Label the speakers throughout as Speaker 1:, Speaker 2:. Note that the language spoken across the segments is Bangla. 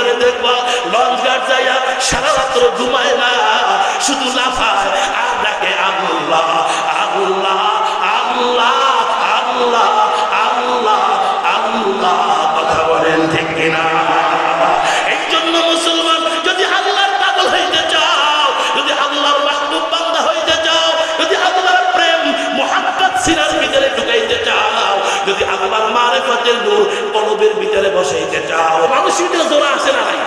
Speaker 1: ভিতরে দেখবা লঞ্চ ঘাট যাইয়া সারা রাত্র ঘুমায় না, শুধু লাফায় আর ডাকে আল্লাহ আল্লাহ আল্লাহ আল্লাহ আল্লাহ আল্লাহ। কথা বলেন ঠিক কিনা? এই জন্য মুসলমান যদি আল্লাহর পাগল হইতে চাও, যদি আল্লাহর মাহবুব বান্দা হইতে চাও, যদি আল্লাহর প্রেম মুহাব্বত সিনার ভিতরে ঢুকাইতে চাও, যদি আল্লাহর মারিফতের নূর কলবের ভিতরে বসাইতে চাও, মানুষের ভিতরে জোড়া আছে না নাই?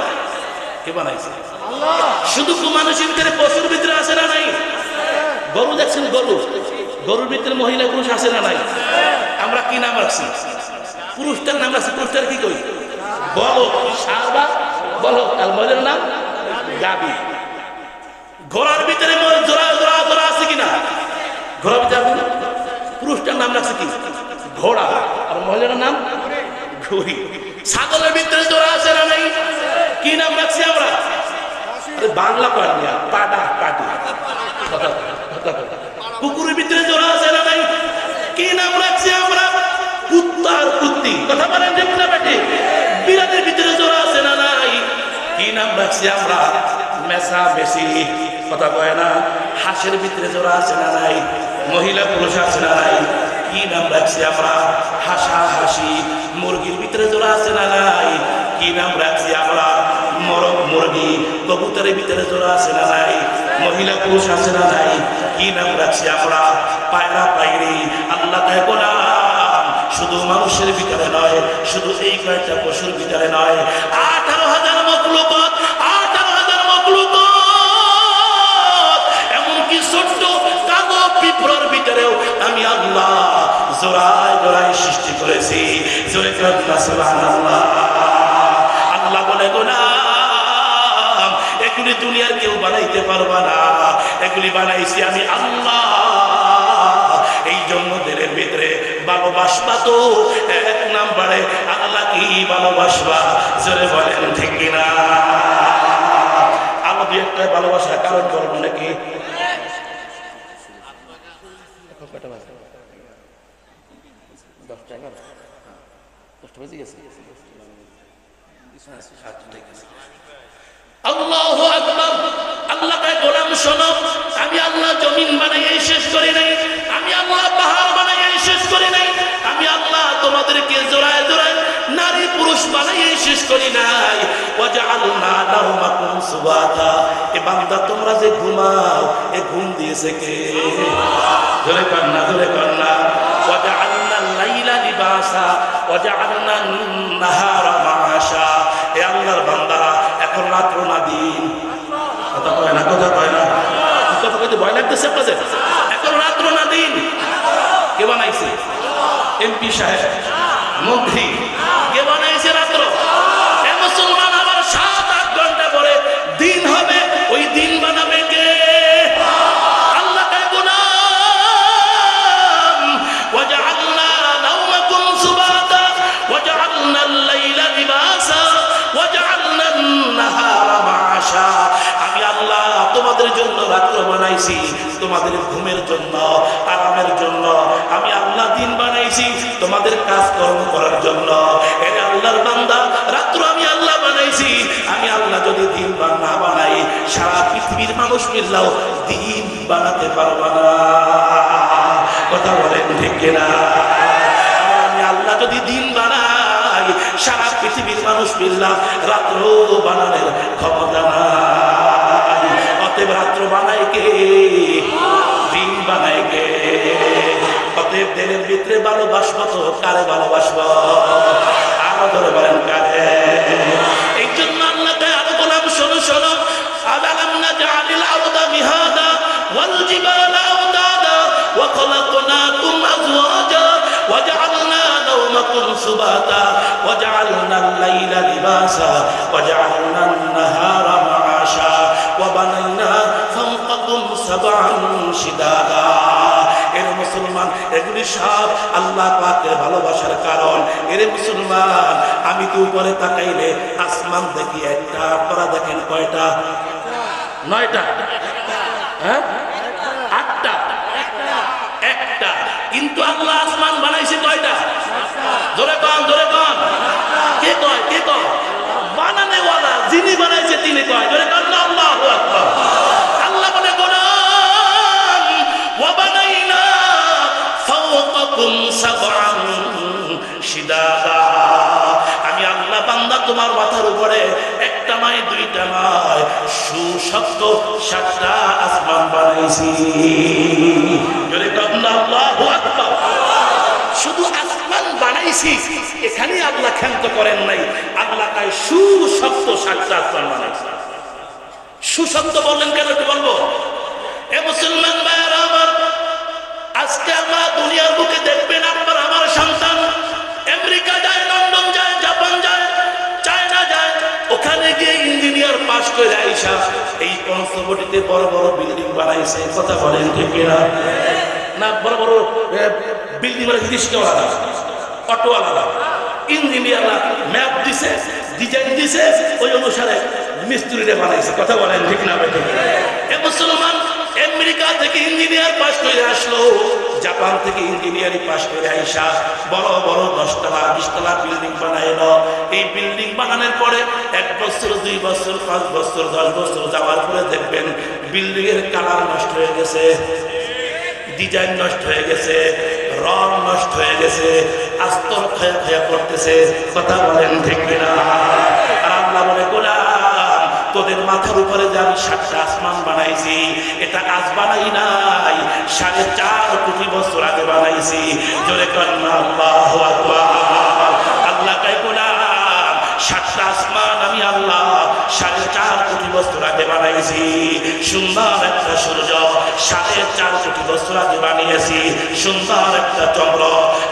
Speaker 1: কে বানাইছে? আল্লাহ। শুধু মানুষের ভিতরে পশুর ভিতরে আছে না নাই? গরু দেখছেন, গরু, গরুর ভিতরে মহিলা পুরুষ আছে না নাই? আমরা কি নাম রাখছি? পুরুষটার নাম রাখছি। পুরুষটার কি কই? বলদ, সারবা বলদ, আর মহিলার নাম গাবি। ঘোড়ার ভিতরে জোড়া জোড়া জোড়া আছে কিনা? ঘোড়ার ভিতরে পুরুষটার নাম রাখছে কি? ঘোড়া, আর মহিলার নাম ঘুড়ি। ছাগলের ভিতরে জোড়া আছে না নাই? কি নাম রাখছি আমরা? বাংলা পাড়িয়া পাটা পাটি। কুকুরের ভিতরে জোড়া আছে না নাই? কি নাম রাখছি আমরা? কুত্তা আর কুত্তি। কথা বলেন ঠিক না বেটি? বিড়ালের ভিতরে জোড়া আছে না নাই? কি নাম রাখছি আমরা? মেসা মেসি। কথা কয় না? হাঁসের ভিতরে জোড়া আছে না নাই? মহিলা পুরুষ আছে না নাই? কি নাম রাখছি আমরা? হাসা হাসি। মুরগির ভিতরে জোড়া আছে না নাই? কি নাম রাখছি আমরা? মরক মুরগি। কবুতরের ভিতরে জোড়া আছে না নাই? মহিলা পুরুষ আছে না নাই? কি নাম রাখছি আমরা? পায়রা পায়রি। আল্লাহ তাই গোলাম শুধু মানুষের ভিতরে নয়, শুধু এই কয়েকটা পশুর ভিতরে নয়, 18,000 মখলুকাত, 18,000 মখলুকাত, এমনকি ছোট্ট কালো পিঁপড়ার ভিতরেও আমি আল্লাহ জোড়ায় জোড়ায় সৃষ্টি করেছি। জোরে কন্যা সুবহানাল্লাহ। আল্লাহ বলে গোলাম এগুলি দুনিয়ার কেউ বানাইতে পারবা না, এগুলি বানাইছি আমি আল্লাহ। এই জন্য দিলের ভিতরে ভালোবাসবা তো এক নাম্বারে আল্লাহ কি ভালোবাসবা? জোরে বলেন ঠিক কিনা? আরো দুই একটা ভালোবাসার কারণ বলবো নাকি? আল্লাহু আকবার। আল্লাহ কয় গোলাম শোনো, আমি আল্লাহ জমিন বানাইয়ে শেষ করি নাই, আমি আল্লাহ পাহাড় বানাইয়ে শেষ করি নাই, আমি আল্লাহ তোমাদেরকে জোড়ায় জোড়ায় নারী পুরুষ বানাইয়ে শেষ করি নাই। ওয়াজআলনা নাওমাকুম সুবাতা। এ বান্দা তোমরা যে ঘুমাও, এ ঘুম দিয়েছে কে? জোরে কন্যা, জোরে কন্যা। ওয়াজআলনা লাইলা লিবাসা ওয়াজআলনা নাহারা মাআশা। এ আল্লাহর বান্দারা এখন রাত্র না দিন? কথা কয় না, কথা কয় না, কথা কইতে ভয় লাগতেছে আপনাদের? এখন রাত্র না দিন? কে বানাইছে? এমপি সাহেব, মন্ত্রী? কে বানাইছে রাত্র? এ মুসলমান, আবার 7-8 ঘন্টা পরে দিন হবে, ওই দিন বানাবে কে? আল্লাহ কয় গোলাম ওয়াজআলনা নাওমাকুম সুবাতা ওয়াজআলনা আল-লাইলা লিবাসা ওয়াজআলনা আন-নাহারা মাআশা। আমি আল্লাহ তোমাদের জন্য রাত্র বানাইছি, তোমাদের ঘুমের জন্য, আরামের জন্য। আমি আল্লাহ দিন বানাইছি তোমাদের কাজকর্ম করার জন্য। এর আল্লাহর বান্দা, রাত্র আমি আল্লাহ বানাইছি। আমি আল্লাহ যদি দিন না বানাই, সারা পৃথিবীর মানুষ মিললেও দিন বানাতে পারবা না। কথা বলেন ঠিক কিনা? আমি আল্লাহ যদি দিন বানাই, সারা পৃথিবীর মানুষ মিললাম রাত্র বানানোর ক্ষমতা নাই। অতএব রাত্র বানাই কে? দিন বানাই কে? অতএব দিনের ভিতরে ভালোবাসবো তো কারে ভালোবাসবো? আরো ধরে বলেন কারে? এই জন্য আল্লাহ আরো গোলাম শোনো শোনো। আলাম নাজআলিল আরদা মিহাদা ওয়াল জিবালা আওতাদা ওয়া খালাকনাকুম আজওয়াজা ওয়াজআলনা নাওমাকুম সুবাতা ওয়াজআলনা আল-লাইলা লিবাসা ওয়াজআলনা আন-নাহারা মাআশা ওয়া বানাইনা ফাওকাকুম সাবআন শিদাদা। এর মুসলমান, এগুলি সব আল্লাহ পাকের ভালোবাসার কারণ। এর মুসলমান, আমি তো উপরে তাকাইলে আসমান দেখি একটা, আপনারা দেখেন কয়টা? 9টা? হ্যাঁ, 8টা? একটা। কিন্তু আল্লাহ আসমান বানাইছে কয়টা? জোরে কন, জোরে কন। কে কয়? কে কয়? বানানেওয়ালা। বানাইছে তিনি কয় জোরে আল্লাহু আকবার। আল্লাহ বলে গোলাম ওয়া বানাইনা ফাওকাকুম সাবআন শিদাদা, আমি আল্লাহ বান্দা তোমার মাথার উপরে একটা নয় দুইটা নয় সুশক্ত 7টা আসমান বানাইছি। জোরে আল্লাহু আকবার। শুধু আসমান বানাইছি এখানে আল্লাহ ক্ষান্ত করেন নাই, আল্লাহ তাই সুশক্ত 7টা আসমান বানাইছে। সুশক্ত বললেন কেন একটু বলবো? এ মুসলমান ভাইরা আমার, আজকে আমরা দুনিয়ার বুকে দেখবেন আপনার আমার সন্তান আমেরিকা যায়, লন্ডন যায়, জাপান যায়, চায়না যায়, ওখানে গিয়ে ইঞ্জিনিয়ার পাস করে আইসা এই পঞ্চবটিতে বড় বড় বিল্ডিং বানাইছে। কথা বলেন ঠিক কিনা? না বড় বড় বিল্ডিং মানে রিস্কাওয়ালা, অটোওয়ালা, ইঞ্জিনিয়াররা ম্যাপ দিছে, ডিজাইন দিছে, ওই অনুসারে মিস্ত্রিরে বানাইছে। কথা বলেন ঠিক না? এ মুসলমান আমেরিকা থেকে ইঞ্জিনিয়ার পাস করে আসলো, জাপান থেকে ইঞ্জিনিয়ারিং পাস করে আইসা বড় বড় 10 তলা 20 তলা বিল্ডিং বানাইলো। এই বিল্ডিং বানানোর পরে 1 বছর 2 বছর 5 বছর 10 বছর যাওয়ার পরে দেখবেন বিল্ডিং এর কালার নষ্ট হয়ে গেছে, ডিজাইন নষ্ট হয়ে গেছে, রং নষ্ট হয়ে গেছে, আস্তর ক্ষয়া ক্ষয়া করতেছে। কথা বলেন ঠিক কিনা? আর আল্লাহ বলে গোলাম তোদের মাথার উপরে যে আমি 7টা আসমান বানাইছি, এটা আজ বানাই নাই, 4.5 কোটি বছর আগে বানাইছি। জোরে কন্যা আল্লাহু আকবার। আল্লাহ কই গোলাম 7টা আসমান আমি আল্লাহ 4.5 কোটি বছর আগে বানাইছি। সুন্দর একটা সূর্য 4.5 কোটি বছর আগে বানিয়েছি। সুন্দর একটা চন্দ্র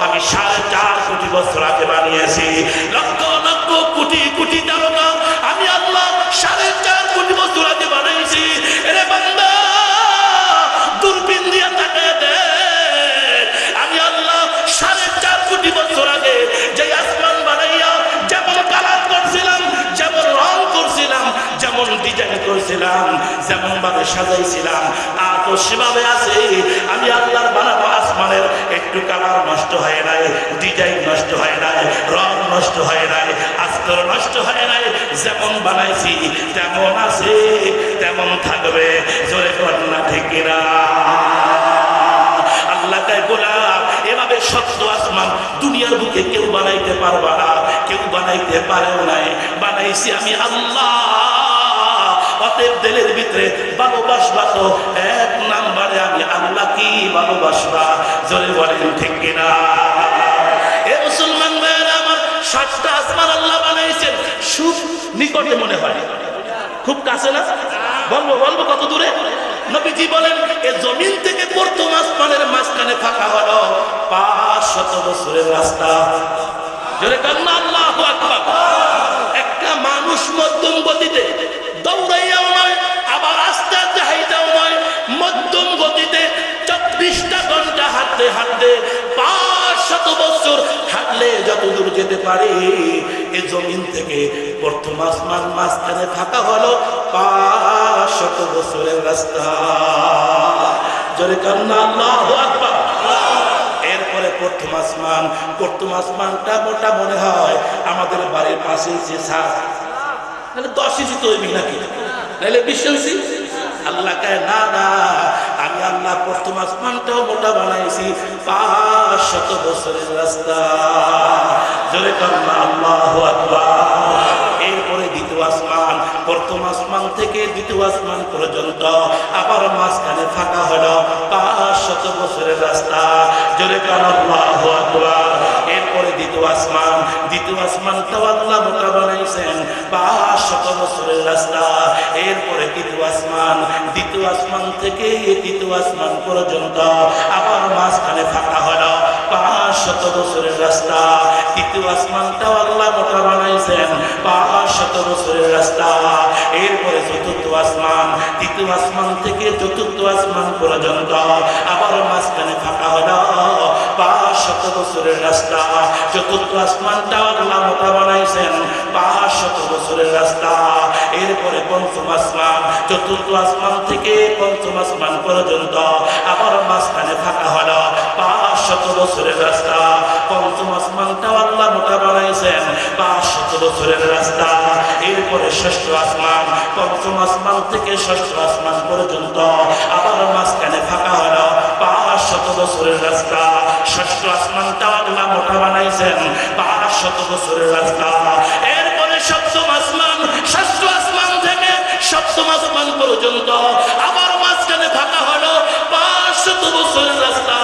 Speaker 1: আমি 4.5 কোটি বছর আগে বানিয়েছি। লক্ষ লক্ষ কোটি কোটি তারকা আমি আল্লাহ 4.5 কোটি বছর আগে বানাইছি। এরে বান্দা দূরবীন দিয়ে তাকায় দে, আমি আল্লাহ 4.5 কোটি বছর আগে যে আসমান বানাইয়া যেমন কালার করছিলাম, যেমন রং করছিলাম, যেমন ডিজাইন করছিলাম, যেমন ভাবে সাজাইছিলাম, আজও সেভাবে আছে। আমি আল্লাহর বানাবো আসমানের একটু কালার নষ্ট হয় নাই, ডিজাইন নষ্ট হয় নাই, রং নষ্ট হয় নাই, আস্তর নষ্ট হয় নাই। যেমন বানাইছি তেমন আছে, তেমন থাকবে। জোরে কন্যা ঠিক কিনা? আল্লাহ তাই গোলাম এভাবে শক্ত আসমান দুনিয়ার বুকে কেউ বানাইতে পারবা না, কেউ বানাইতে পারেও নাই, বানাইছি আমি আল্লাহ। অতএব দিলের ভিতরে ভালোবাসবা তো 1 নম্বরে আমি আল্লাহ কি ভালোবাসবা। জোরে বলেন ঠিক কিনা? এ মুসলমান ভাইরা আমার, 7টা আসমান আল্লাহ বানাইছেন। খুব নিকটে মনে হয়, খুব কাছে না? বলবো বলবো কত দূরে? নবীজি বলেন এ জমিন থেকে প্রথম আসমানের মাঝখানে ফাঁকা হলো 500 বছরের রাস্তা। জোরে কান্না আল্লাহু আকবার। একটা মানুষ মধ্যম গতিতে দৌড়াইয়াও নয়, আবার আস্তে আস্তে হাইটাও নয়, মধ্যম গতিতে 24টা ঘন্টা হাঁটতে হাঁটতে 500 বছর হাঁটলে যত দূর যেতে পারে, এই জমিন থেকে প্রথম আসমান মাঝখানে ফাঁকা হলো 500 বছরের রাস্তা। জোরে কান্না আল্লাহু আকবার। এরপরে প্রথম আসমানটা মোটা মনে হয় আমাদের বাড়ির পাশে যে ছাদ, তাহলে 10 ইঞ্চি তৈরি নাকি, নাহলে 20 ইঞ্চি। আল্লাহ কয় না না, আমি আল্লাহ প্রথম আসমানটাও মোটা বানাইছি 500 বছরের রাস্তা। জোরে কান্না আল্লাহু আকবার। এরপরে দ্বিতীয় আসমান, প্রথম আসমান থেকে দ্বিতীয় আসমান পর্যন্ত আবার মাঝখানে ফাঁকা হলো 500 বছরের রাস্তা। জোরে কান্না আল্লাহু আকবার। এরপরে দ্বিতীয় আসমানটাও আল্লাহ মোটা বানাইছেন 500 বছরের রাস্তা। এরপরে দ্বিতীয় আসমান থেকে তৃতীয় আসমান পর্যন্ত আবার মাঝখানে ফাঁকা হলো 500 বছরের রাস্তা। তৃতীয় আসমানটাও আল্লাহ মোটা বানাইছেন 500 বছরের রাস্তা। এরপরে চতুর্থ আসমান, তৃতীয় আসমান থেকে চতুর্থ আসমান পর্যন্ত আবার মাঝখানে ফাঁকা হলো 500 বছরের রাস্তা। চতুর্থ আসমানটাও আল্লাহ মোটা বানাইছেন 500 বছরের রাস্তা। এরপরে পঞ্চম আসমান, চতুর্থ আসমান থেকে পঞ্চম আসমান পর্যন্ত আবার মাঝখানে ফাঁকা হলো 500 বছরের রাস্তা। পঞ্চম আসমানটাও আল্লাহ মোটা বানাইছেন 500 বছরের রাস্তা। এর এরপরে ষষ্ঠ আসমান, পঞ্চম আসমান থেকে ষষ্ঠ আসমান পর্যন্ত আবার মাঝখানে ফাঁকা হলো 500 বছরের রাস্তা। ষষ্ঠ আসমানটা আল্লাহ মোটা বানাইছেন 500 বছরের রাস্তা। এরপরে সপ্তম আসমান, ষষ্ঠ আসমান থেকে সপ্তম আসমান পর্যন্ত আবার মাঝখানে ফাঁকা হলো 500 বছরের রাস্তা।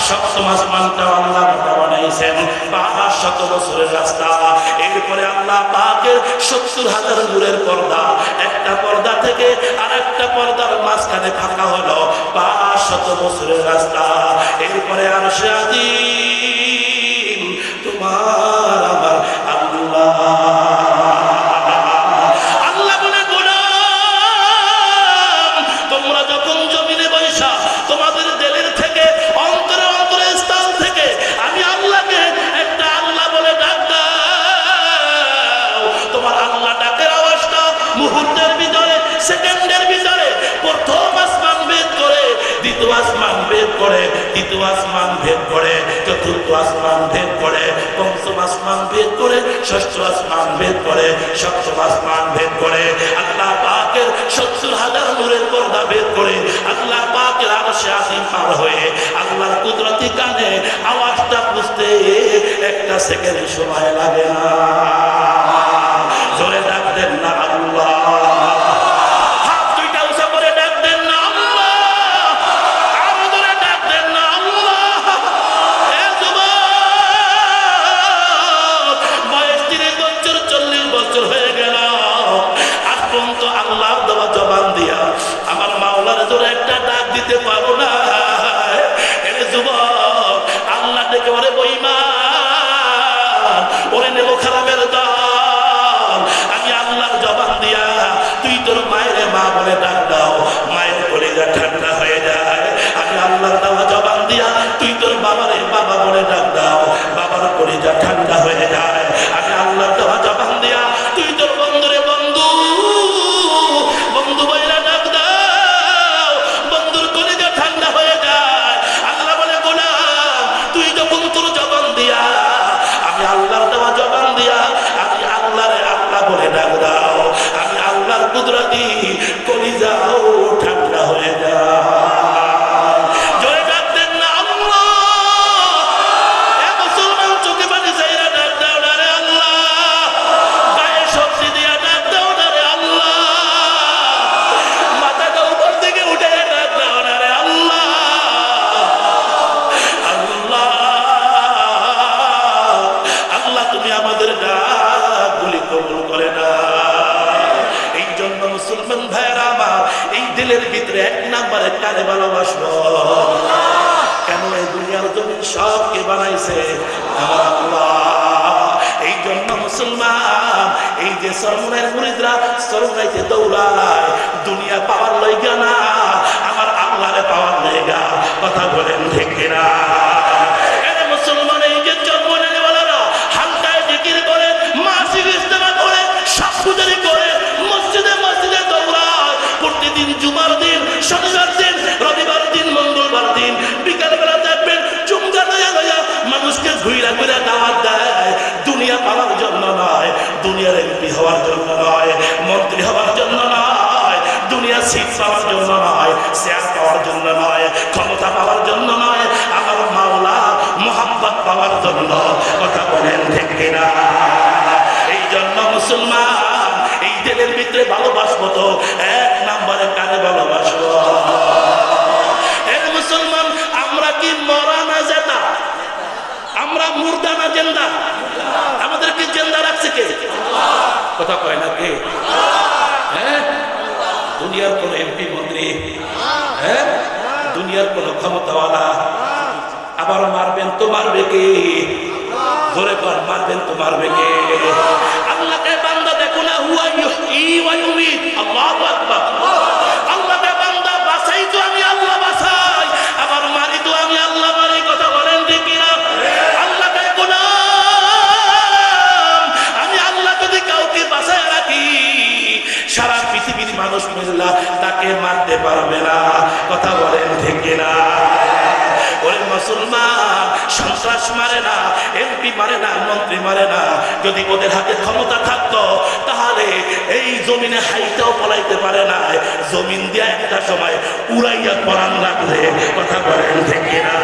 Speaker 1: সপ্তম আসমানটা আল্লাহ মোটা বানাইছেন 500 বছরের রাস্তা। এরপরে আল্লাহ পাকের 70,000 নূরের পর্দা, একটা পর্দা থেকে আরেকটা পর্দার মাঝখানে ফাঁকা হলো 500 বছরের রাস্তা। এরপরে আরশে আযীম তোমার আমার আল্লাহ। আল্লাহ বলে গোলাম, তোমরা যখন জমিনে বৈশা তোমাদের দিলের থেকে অন্তরে অন্তরে স্থান থেকে আমি আল্লাহকে একটা আল্লাহ বলে ডাক দাও। তোমার আল্লাহ ডাকের আওয়াজটা মুহূর্তের ভিতরে, সেকেন্ডের ভিতরে প্রথম আসমান ভেদ করে, দ্বিতীয় আসমান ভেদ করে, তৃতীয় আসমান ভেদ করে, চতুর্থ আসমান ভেদ করে, পঞ্চম আসমান ভেদ করে, ষষ্ঠ আসমান ভেদ করে, সপ্তম আসমান ভেদ করে, আল্লাহ পাকের 70,000 নূরের পর্দা ভেদ করে আল্লাহ পাকের আরশে আযীম পার হয়ে আল্লাহর কুদরতি কানে আওয়াজটা বুঝতে একটা সেকেন্ড সময় লাগে না। জোরে ডাক দেন না আল্লাহ। আমার মাওলার জোরে একটা ডাক দিতে পারো না। এরে যুবক, আল্লাহ ডেকে ওরে বেঈমান, ওরে নেবো খারাপের দল, আমি আল্লাহর জবান দিয়া তুই তোর মায়ের মা বলে ডাক দাও, মায়ের কলিজা ঠান্ডা হয়ে যায়। আমি আল্লাহর দেওয়া জবান দিয়া তুই তোর বাবারে বাবা বলে ডাক দাও, বাবার কলিজা ঠান্ডা হয়ে যায়। আমি আল্লাহর দেওয়া জবান দিয়া তুই তোর বন্ধুরে বন্ধু বন্ধু বইলা ডাক দাও, বন্ধুর কলিজা ঠান্ডা হয়ে যায়। আল্লাহ বলে গোলাম, তুই যখন তোর জবান দিয়া আমি আল্লাহর দেওয়া জবান দিয়া আমি আল্লাহরে আল্লাহ বলে ডাক দাও, আমি আল্লাহর কুদরতি কলিজাও ঠান্ডা হয়ে যায়। জোরে ডাক দেন না আল্লাহ। এ মুসলমান, চোখে পানি চাইরা ডাক দাও না রে আল্লাহ, গায়ে শক্তি দিয়া ডাক দাও না রে আল্লাহ, মাথাটা উপর থেকে উঠে ডাক দাও না রে আল্লাহ। আল্লাহ আল্লাহ, তুমি আমাদের ডাকগুলি কবুল করে না। এই জন্য মুসলমান ভাইয়েরা আমার, এই দিলের ভিতরে এক নাম্বারে কারে ভালোবাসবো। কেন এই দুনিয়ার জমিন সবকে বানাইছে আমার আল্লাহ। এই জন্য মুসলমান, এই যে সরমনের মুরিদরা সরমনাইতে দৌড়ায়, দুনিয়া পাওয়ার লইগা না, আমার আল্লাহরে পাওয়ার লইগা। কথা বলেন ঠিক কিনা? এরে মুসলমান, এই যে জন্ম নেওয়ালারা হালকায় জিকির করে, মাসিক ইজতেমা করে, সব পূজারি করে, মসজিদে মসজিদে দৌড়ায়, প্রতিদিন জুমার দিন, শনিবার দিন, রবিবার দিন, মঙ্গলবার দিন বিকালবেলা দেখবেন চুমকা লইয়া লইয়া মানুষকে ঘুইরা ঘুইরা দাওয়াত দেয়। দুনিয়া পাওয়ার জন্য নয়, দুনিয়ার এমপি হওয়ার জন্য নয়, মন্ত্রী হওয়ার জন্য নয়, দুনিয়া সিট পাওয়ার জন্য নয়, শেয়ার পাওয়ার জন্য নয়, ক্ষমতা পাওয়ার জন্য নয়, আমার মাওলা মোহাম্মত পাওয়ার জন্য। কথা বলেন ঠিক কিনা? এই জন্য মুসলমান, এই দিলের ভিতরে ভালোবাসবো তো এক নাম্বারে কারে ভালোবাসবো? এই মুসলমান, আমরা কি মরা না জেতা? আমরা মুর্দা না জিন্দা? আমাদেরকে জিন্দা রাখছে কে? কথা কয় না কে? হ্যাঁ, দুনিয়ার কোন এমপি মন্ত্রী, হ্যাঁ, দুনিয়ার কোন ক্ষমতাওয়ালা আবার মারবেন তো মারবে কে? ধরে কর, মারবেন তো মারবে কে? আল্লাহকে বান্দা দেখো না, হুয়া ইউহয়ী ওয়া ইউমীত। আল্লাহু আকবার। আল্লাহকে বান্দা বাঁচাই তো আমি আল্লাহ বাঁচাই, আবার মারি তো আমি আল্লাহ মারি। কথা বলেন ঠিক কিনা? আল্লাহকে গোলাম, আমি আল্লাহ যদি কাউকে বাঁচায় রাখি, সারা পৃথিবীর মানুষ মিল্লা তাকে মারতে পারবে না। কথা বলেন ঠিক কিনা? ওরে মুসলমান, সন্ত্রাস মারে না, এমপি মারে না, মন্ত্রী মারে না। যদি ওদের হাতে ক্ষমতা থাকতো তাহলে এই জমিনে হাইটাও পলাইতে পারে না, জমিন দিয়ে একটা সময় উড়াইয়া পরান লাগলে। কথা বলেন ঠিক কিনা?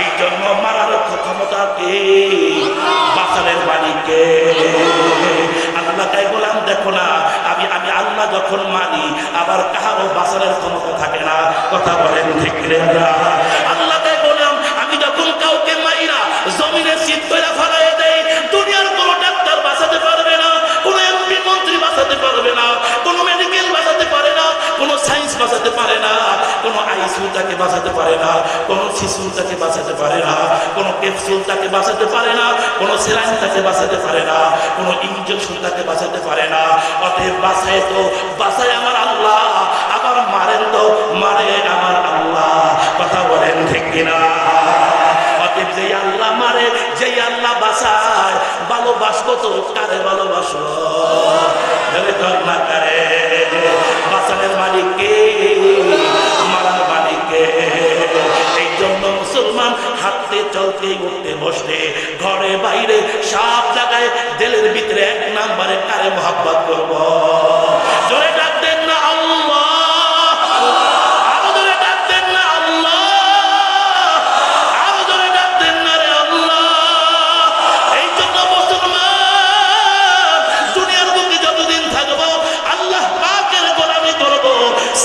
Speaker 1: এই জন্য মারার ক্ষমতা কে? বাঁচানের মালিককে। আল্লাহ তাই বললাম দেখো না, আমি আল্লাহ যখন মানি আবার কাহারও বাঁচানোর ক্ষমতা থাকে না। কথা বলেন ঠিক কিনা? আল্লাহ তাই বললাম আমি যখন কাউকে মারি না, জমিনে শীত করে ফেলাই দেয়, দুনিয়ার কোনো ডাক্তার বাঁচাতে পারবে না, কোনো এমপি মন্ত্রী বাঁচাতে পারবে না, কোনো মেডিকেল বাঁচাতে পারে না, কোনো সায়েন্স বাঁচাতে পারে না, কোনো আইসিইউ তাকে বাঁচাতে পারে না, কোনো শিশু তাকে বাঁচাতে পারে না, কোনো ক্যাপসুল তাকে বাঁচাতে পারে না, কোনো স্যালাইন তাকে বাঁচাতে পারে না, কোনো ইনজেকশন তাকে বাঁচাতে পারে না। অতএব বাঁচায় তো বাঁচায় আমার আল্লাহ, আবার মারেন তো মারে আমার আল্লাহ। কথা বলেন ঠিক কিনা? অতএব যেই আল্লাহ মারে, যেই আল্লাহ বাঁচায়, ভালোবাসবো তো কারে ভালোবাসো? না কারে? বাঁচানের মালিক কে? মারার মালিক কে? এই জন্য মুসলমান হাঁটতে চলতে উঠতে বসতে ঘরে বাইরে সব জায়গায় দিলের ভিতরে এক নাম্বারে কারে মহব্বত করব? জোরে ডাক দেন না আল্লাহ, আরো জোরে ডাক দেন না আল্লাহ, আরো জোরে ডাক দেন না রে আল্লাহ। এই জন্য মুসলমান দুনিয়ার বুকে যতদিন থাকবো আল্লাহ পাকের গোলামি করব,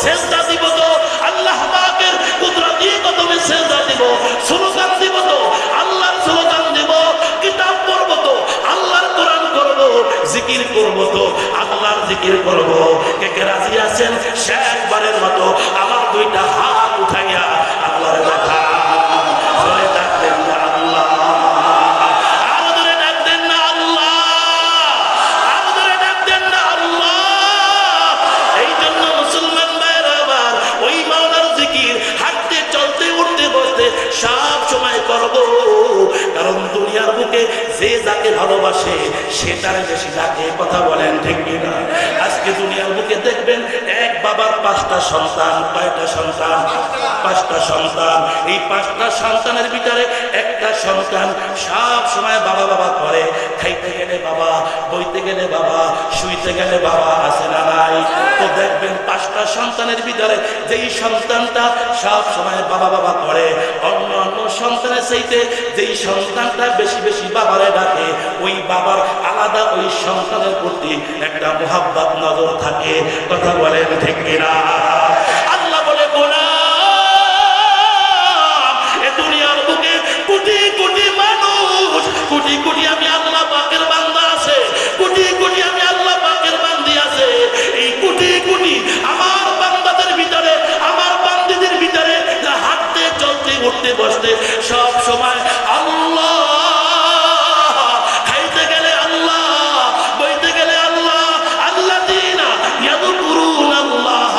Speaker 1: সেজদা দিব তো আল্লাহ পাকের কুদরতি কদমে সেজদা দিব, স্লোগান দিব তো আল্লাহর স্লোগান দিব, কিতাব পড়ব তো আল্লাহর কোরআন করব, জিকির করব তো আল্লাহর জিকির করব। কে কে রাজি আছেন শেষবারের মতো আমার দুইটা হাত উঠাইয়া আল্লাহর দেখা? জোরে ডাক দেন না আল্লাহ, আরো জোরে ডাক দেন না আল্লাহ, আরো জোরে ডাক দেন না আল্লাহ। এই জন্য মুসলমান ভাইরা আবার ওই মাওলার জিকির হাঁটতে চলতে উঠতে বসতে সব সময় করব, কারণ দুনিয়ার বুকে যে যাকে ভালোবাসে সে তার বেশি ডাকে। কথা বলেন ঠিক কিনা? আজকে দুনিয়ার বুকে দেখবেন এক বাবার 5টা সন্তান। কয়টা সন্তান? 5টা সন্তান। এই 5টা সন্তানের ভিতরে একটা সন্তান সব সময় বাবা বাবা করে। খাইতে গেলে বাবা, বইতে গেলে বাবা, শুইতে গেলে বাবা, আছে না নাই? তো দেখবেন 5টা সন্তানের ভিতরে যেই সন্তানটা সব সময় বাবা বাবা করে, অন্য অন্য সন্তানের চাইতে যেই সন্তানটা বেশি বেশি বাবারে ডাকে, ওই বাবার আলাদা ওই সন্তানের প্রতি একটা মোহাব্বত নজর থাকে। কথা বলেন ঠিক কিনা? আল্লাহ বলে গোলাম, এ দুনিয়ার বুকে কোটি কোটি মানুষ, কোটি কোটি আমি আল্লাহ পাকের বান্দা আছে, কোটি কোটি আমি আল্লাহ পাকের বান্দি আছে। এই কোটি কোটি আমার বান্দাদের ভিতরে, আমার বান্দিদের ভিতরে হাঁটতে চলতে উঠতে বসতে সব সময় আল্লাহ, খাইতে গেলে আল্লাহ, বইতে গেলে আল্লাহ, আল্লাযীনা ইয়াযকুরুনাল্লাহ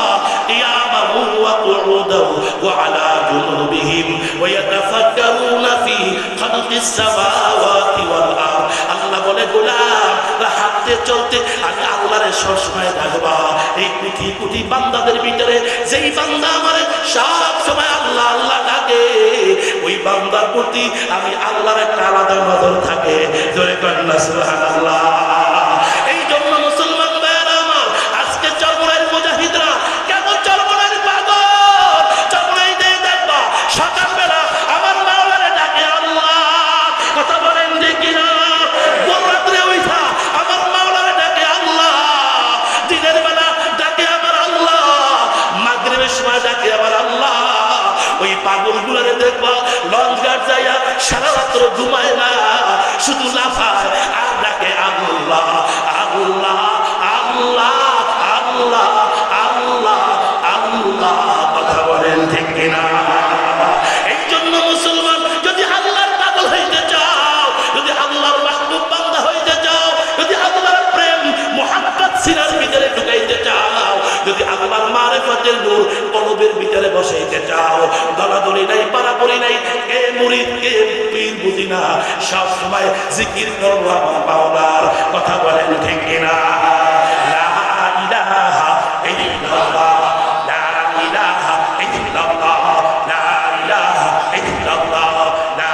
Speaker 1: কিয়ামান ওয়া qu'udan ওয়া আলা জুনুবিহিম ওয়া ইয়াতাফাক্কারুনা ফি খালকিস সামাওয়াতি ওয়াল আরদ। আল্লাহ বলে গোলাম হাঁটতে চলতে আমি আল্লাহরে সবসময় ডাকবা। এই কোটি কোটি বান্দাদের ভিতরে যেই বান্দা আমারে সব সময় আল্লাহ আল্লাহ ডাকে, ওই বান্দার প্রতি আমি আল্লাহর একটা আলাদা নজর থাকে। জোরে কন্যা সুবহানাল্লাহ। এই জন্য মুসলমান ভাইয়েরা আমার, আজকে চরমনাইয়ের মুজাহিদরা কেমন চরমনাইয়ের পাগল, চরমনাই দিয়ে দেখবা সকালবেলা আমার মাওলারে ডাকে আল্লাহ। কথা বলেন যে কিনা? ভোর রাত্রে উঠা আমার মাওলারে ডাকে আল্লাহ, দিনের বেলা ডাকে আমার আল্লাহ, মাগরিবের সময় ডাকে আমার আল্লাহ। ওই পাগল গুলারে দেখবা লঞ্চ ঘাট যাইয়া সারা রাত্র ঘুমায় না, শুধু লাফায় আর ডাকে আল্লাহ আল্লাহ আল্লাহ আল্লাহ আল্লাহ আল্লাহ। কথা বলেন ঠিক কিনা? এই জন্য মুসলমান যদি আল্লাহর পাগল হইতে চাও, যদি আল্লাহর মাহবুব বান্দা হইতে চাও, যদি আল্লাহর প্রেম মুহাব্বত সিনার ভিতরে ঢুকাইতে চাও, যদি আল্লাহর মারিফতের নূর কলবের ভিতরে বসাইতে চাও, দলাদলি নাই, পারাপারি নাই, কে মুরিদ কে পীর বুঝি না, সব সময় জিকির করবো আমার মাওলার। কথা বলেন ঠিক কিনা? লা ইলাহা ইল্লাল্লাহ, লা ইলাহা ইল্লাল্লাহ, লা ইলাহা ইল্লাল্লাহ, লা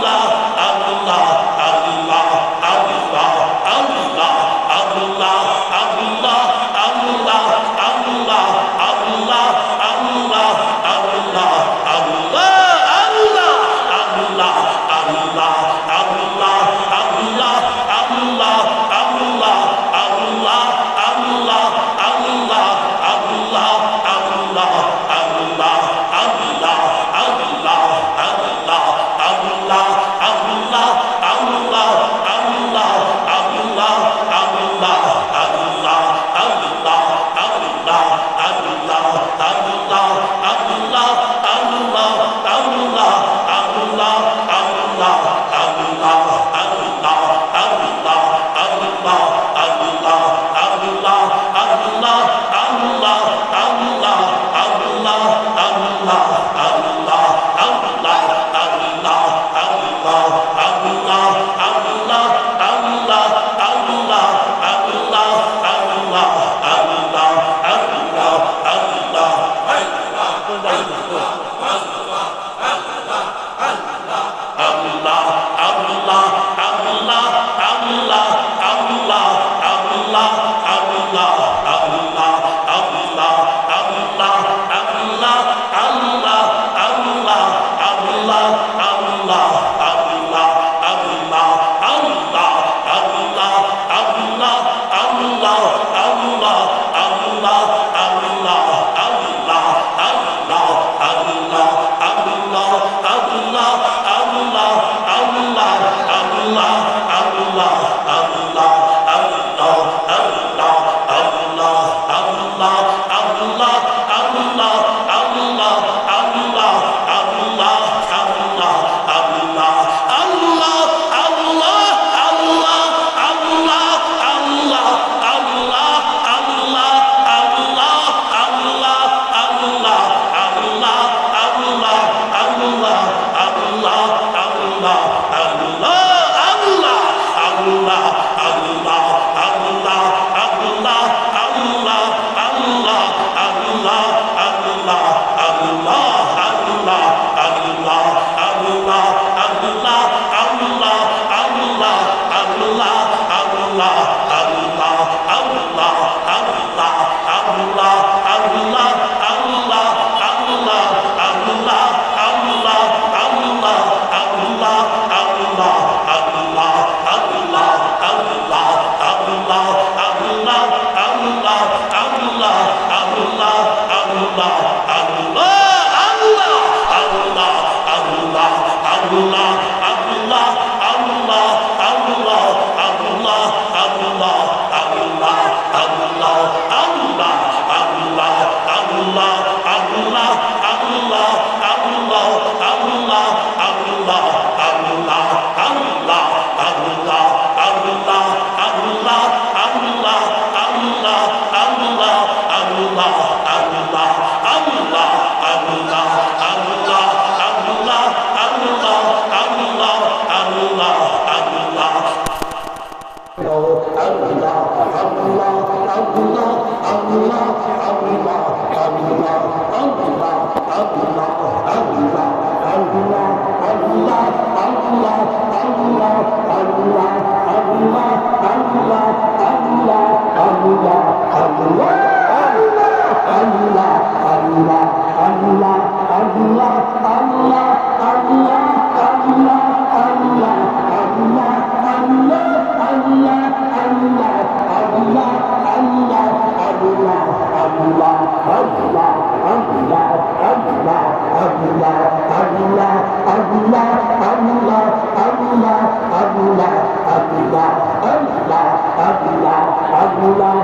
Speaker 2: আল্লাহ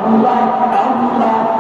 Speaker 2: আল্লাহ আল্লাহ